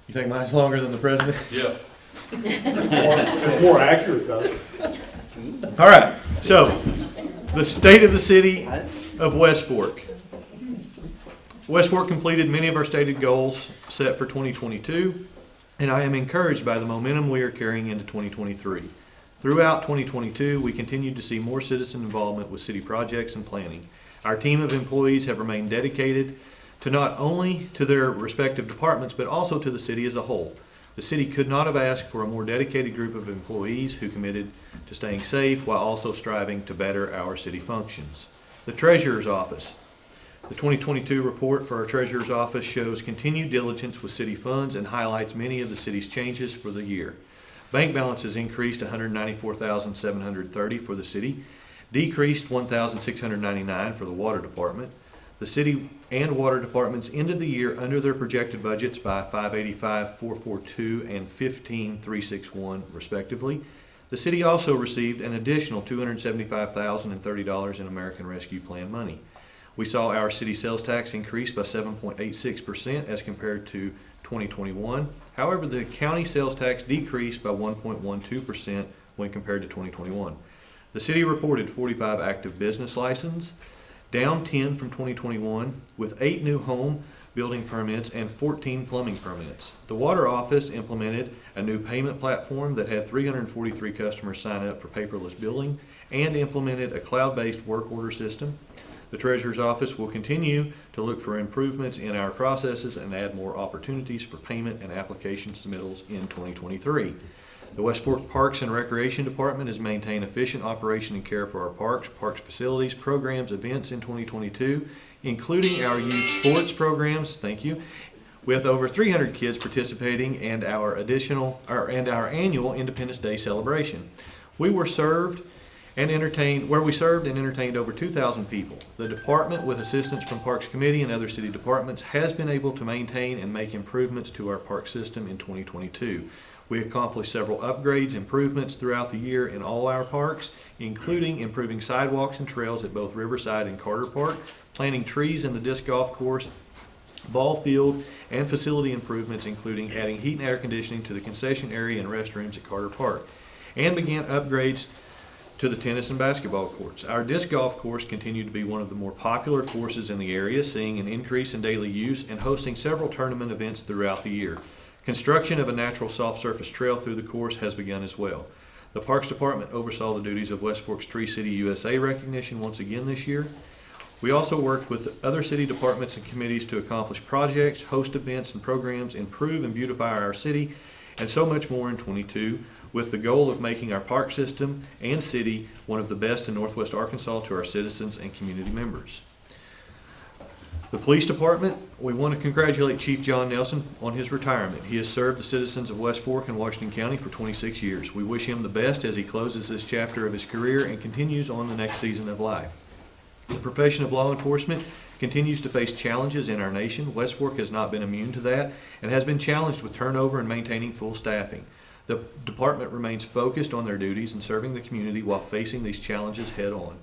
You think mine's longer than the president's? Yeah. It's more accurate though. All right, so the state of the city of West Fork. West Fork completed many of our stated goals set for 2022, and I am encouraged by the momentum we are carrying into 2023. Throughout 2022, we continued to see more citizen involvement with city projects and planning. Our team of employees have remained dedicated to not only to their respective departments, but also to the city as a whole. The city could not have asked for a more dedicated group of employees who committed to staying safe while also striving to better our city functions. The Treasurer's Office. The 2022 report for our Treasurer's Office shows continued diligence with city funds and highlights many of the city's changes for the year. Bank balances increased $194,730 for the city, decreased $1,699 for the water department. The city and water departments ended the year under their projected budgets by $585,442 and $15,361 respectively. The city also received an additional $275,030 in American Rescue Plan money. We saw our city sales tax increase by 7.86% as compared to 2021. However, the county sales tax decreased by 1.12% when compared to 2021. The city reported 45 active business licenses, down 10 from 2021, with 8 new home building permits and 14 plumbing permits. The water office implemented a new payment platform that had 343 customers sign up for paperless billing and implemented a cloud-based work order system. The Treasurer's Office will continue to look for improvements in our processes and add more opportunities for payment and application submittals in 2023. The West Fork Parks and Recreation Department has maintained efficient operation and care for our parks facilities, programs, events in 2022, including our youth sports programs, thank you, with over 300 kids participating and our annual Independence Day celebration. We served and entertained over 2,000 people. The department, with assistance from Parks Committee and other city departments, has been able to maintain and make improvements to our park system in 2022. We accomplished several upgrades, improvements throughout the year in all our parks, including improving sidewalks and trails at both Riverside and Carter Park, planting trees in the disc golf course, ball field, and facility improvements, including adding heat and air conditioning to the concession area and restrooms at Carter Park, and began upgrades to the tennis and basketball courts. Our disc golf course continued to be one of the more popular courses in the area, seeing an increase in daily use and hosting several tournament events throughout the year. Construction of a natural soft surface trail through the course has begun as well. The Parks Department oversaw the duties of West Fork's Tree City USA recognition once again this year. We also worked with other city departments and committees to accomplish projects, host events and programs, improve and beautify our city, and so much more in 22, with the goal of making our park system and city one of the best in Northwest Arkansas to our citizens and community members. The Police Department, we want to congratulate Chief John Nelson on his retirement. He has served the citizens of West Fork and Washington County for 26 years. We wish him the best as he closes this chapter of his career and continues on the next season of life. The profession of law enforcement continues to face challenges in our nation. West Fork has not been immune to that and has been challenged with turnover and maintaining full staffing. The department remains focused on their duties and serving the community while facing these challenges head on.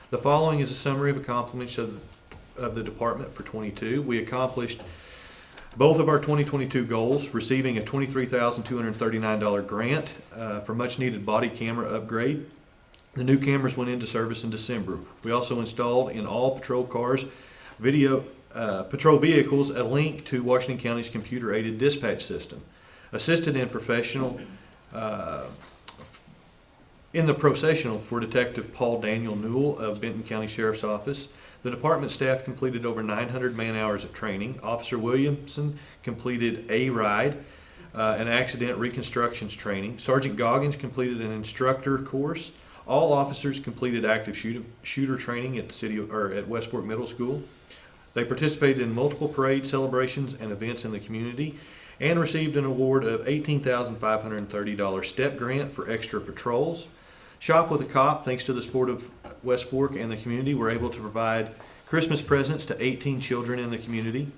The following is a summary of accomplishments of the department for 22. We accomplished both of our 2022 goals, receiving a $23,239 grant for much needed body camera upgrade. The new cameras went into service in December. We also installed in all patrol cars, patrol vehicles, a link to Washington County's computer-aided dispatch system. Assisted in in the processional for Detective Paul Daniel Newell of Benton County Sheriff's Office. The department staff completed over 900 man-hours of training. Officer Williamson completed A-RIDE, an accident reconstructions training. Sergeant Goggins completed an instructor course. All officers completed active shooter training at at West Fork Middle School. They participated in multiple parades, celebrations, and events in the community, and received an award of $18,530 STEP grant for extra patrols. Shop with a Cop, thanks to the support of West Fork and the community, were able to provide Christmas presents to 18 children in the community.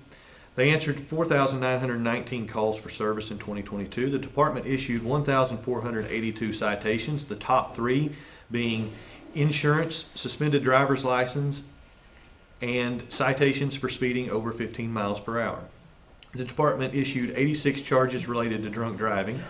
They answered 4,919 calls for service in 2022. The department issued 1,482 citations, the top three being insurance, suspended driver's license, and citations for speeding over 15 miles per hour. The department issued 86 charges related to drunk driving,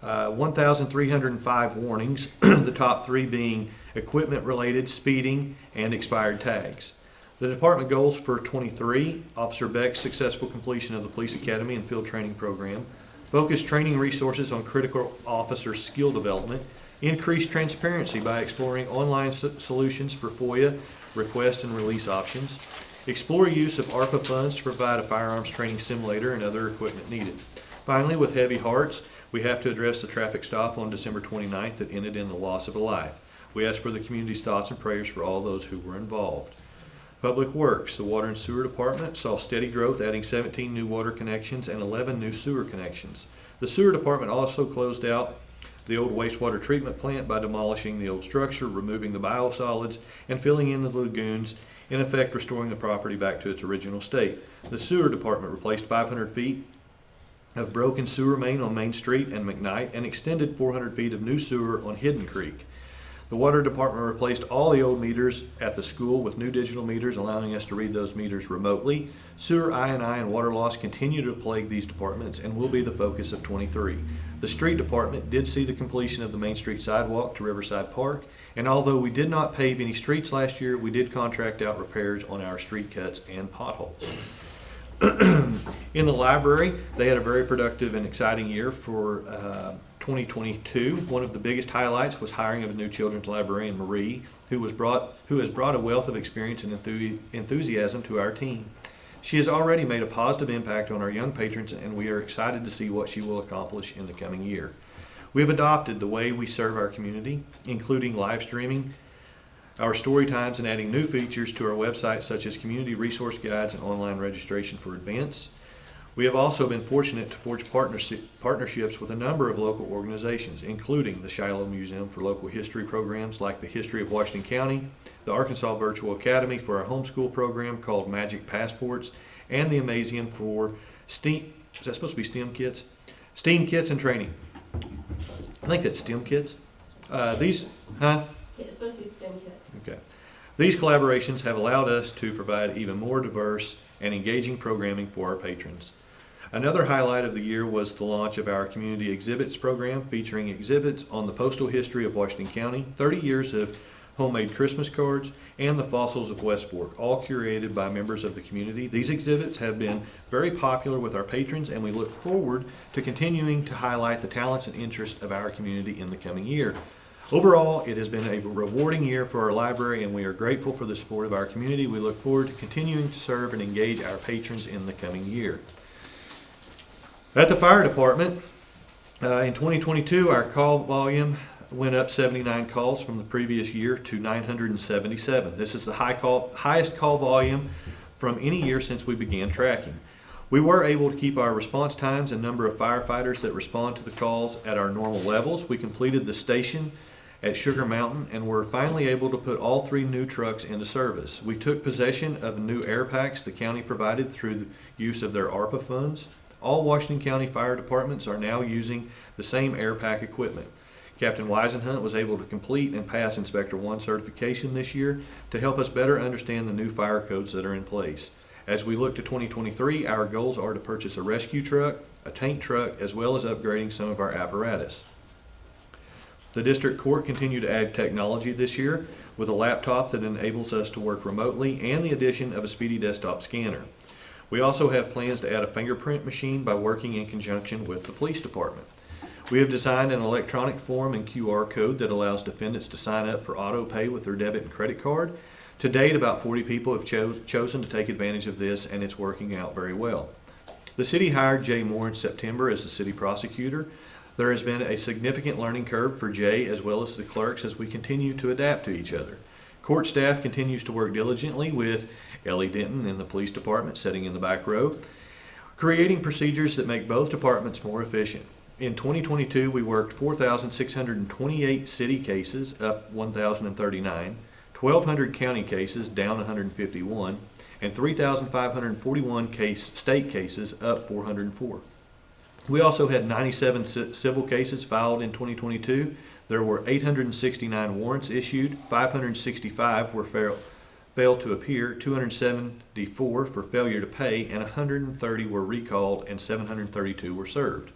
1,305 warnings, the top three being equipment-related, speeding, and expired tags. The department goals for 23, Officer Beck's successful completion of the Police Academy and Field Training Program, focused training resources on critical officer skill development, increased transparency by exploring online solutions for FOIA request and release options, explore use of ARPA funds to provide a firearms training simulator and other equipment needed. Finally, with heavy hearts, we have to address the traffic stop on December 29th that ended in the loss of a life. We ask for the community's thoughts and prayers for all those who were involved. Public Works, the Water and Sewer Department saw steady growth, adding 17 new water connections and 11 new sewer connections. The Sewer Department also closed out the old wastewater treatment plant by demolishing the old structure, removing the biosolids, and filling in the lagoons, in effect restoring the property back to its original state. The Sewer Department replaced 500 feet of broken sewer main on Main Street and McKnight and extended 400 feet of new sewer on Hidden Creek. The Water Department replaced all the old meters at the school with new digital meters, allowing us to read those meters remotely. Sewer I&I and water loss continue to plague these departments and will be the focus of 23. The Street Department did see the completion of the Main Street sidewalk to Riverside Park, and although we did not pave any streets last year, we did contract out repairs on our street cuts and potholes. In the library, they had a very productive and exciting year for 2022. One of the biggest highlights was hiring of a new children's librarian, Marie, who has brought a wealth of experience and enthusiasm to our team. She has already made a positive impact on our young patrons, and we are excited to see what she will accomplish in the coming year. We have adopted the way we serve our community, including live streaming our story times and adding new features to our website such as community resource guides and online registration for events. We have also been fortunate to forge partnerships with a number of local organizations, including the Shiloh Museum for local history programs like the History of Washington County, the Arkansas Virtual Academy for our homeschool program called Magic Passports, and the Amazium for STEAM, is that supposed to be STEM kits? STEAM kits and training. think that's STEM Kids. These, huh? It's supposed to be STEM kids. Okay. These collaborations have allowed us to provide even more diverse and engaging programming for our patrons. Another highlight of the year was the launch of our Community Exhibits program, featuring exhibits on the postal history of Washington County, 30 years of homemade Christmas cards, and the fossils of West Fork, all curated by members of the community. These exhibits have been very popular with our patrons, and we look forward to continuing to highlight the talents and interests of our community in the coming year. Overall, it has been a rewarding year for our library, and we are grateful for the support of our community. We look forward to continuing to serve and engage our patrons in the coming year. At the fire department, in 2022, our call volume went up 79 calls from the previous year to 977. This is the highest call volume from any year since we began tracking. We were able to keep our response times and number of firefighters that respond to the calls at our normal levels. We completed the station at Sugar Mountain and were finally able to put all 3 new trucks into service. We took possession of new air packs the county provided through the use of their ARPA funds. All Washington County fire departments are now using the same air pack equipment. Captain Weisenhunt was able to complete and pass Inspector 1 certification this year to help us better understand the new fire codes that are in place. As we look to 2023, our goals are to purchase a rescue truck, a tank truck, as well as upgrading some of our apparatus. The district court continued to add technology this year with a laptop that enables us to work remotely and the addition of a speedy desktop scanner. We also have plans to add a fingerprint machine by working in conjunction with the police department. We have designed an electronic form and QR code that allows defendants to sign up for auto pay with their debit and credit card. To date, about 40 people have chosen to take advantage of this, and it's working out very well. The city hired Jay Moore in September as the city prosecutor. There has been a significant learning curve for Jay as well as the clerks as we continue to adapt to each other. Court staff continues to work diligently with Ellie Denton in the police department sitting in the back row, creating procedures that make both departments more efficient. In 2022, we worked 4,628 city cases, up 1,039, 1,200 county cases, down 151, and 3,541 state cases, up 404. We also had 97 civil cases filed in 2022. There were 869 warrants issued, 565 were failed to appear, 274 for failure to pay, and 130 were recalled, and 732 were served.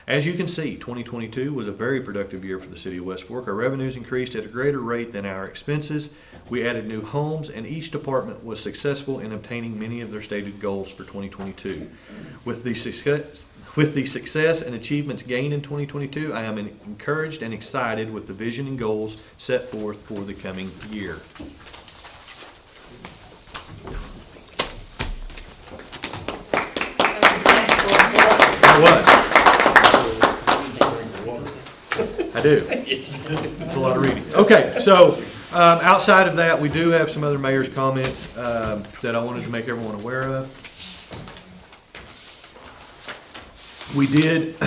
As you can see, 2022 was a very productive year for the city of West Fork. Our revenues increased at a greater rate than our expenses. We added new homes, and each department was successful in obtaining many of their stated goals for 2022. With the success and achievements gained in 2022, I am encouraged and excited with the vision and goals set forth for the coming year. I do. It's a lot of reading. Okay, so outside of that, we do have some other mayor's comments that I wanted to make everyone aware of. We did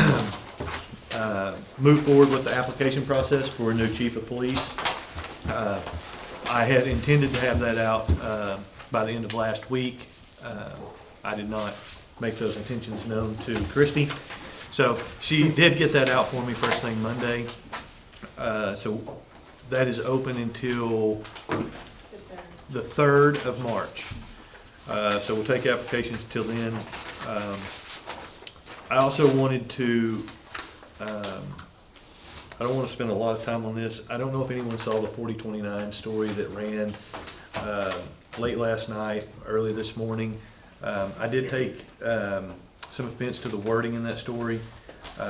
move forward with the application process for a new chief of police. I had intended to have that out by the end of last week. I did not make those intentions known to Christy. So she did get that out for me first thing Monday. So that is open until the 3rd of March. So we'll take applications till then. I also wanted to, I don't want to spend a lot of time on this. I don't know if anyone saw the 4029 story that ran late last night, early this morning. I did take some offense to the wording in that story.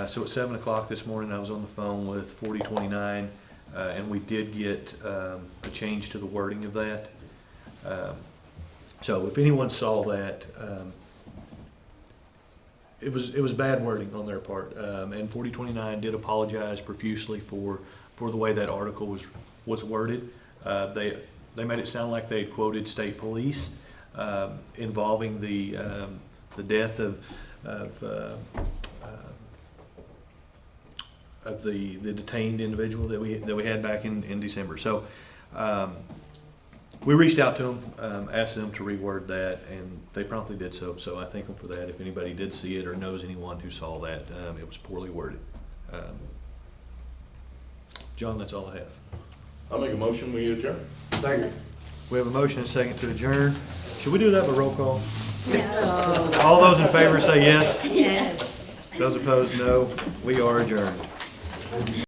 So at 7 o'clock this morning, I was on the phone with 4029, and we did get a change to the wording of that. So if anyone saw that, it was bad wording on their part, and 4029 did apologize profusely for the way that article was worded. They made it sound like they had quoted state police involving the death of the detained individual that we had back in December. So we reached out to them, asked them to reword that, and they promptly did so. So I thank them for that. If anybody did see it or knows anyone who saw that, it was poorly worded. John, that's all I have. I'll make a motion, we adjourn. Second. We have a motion and a second to adjourn. Should we do that by roll call? No. All those in favor say yes. Yes. Those opposed, no. We are adjourned.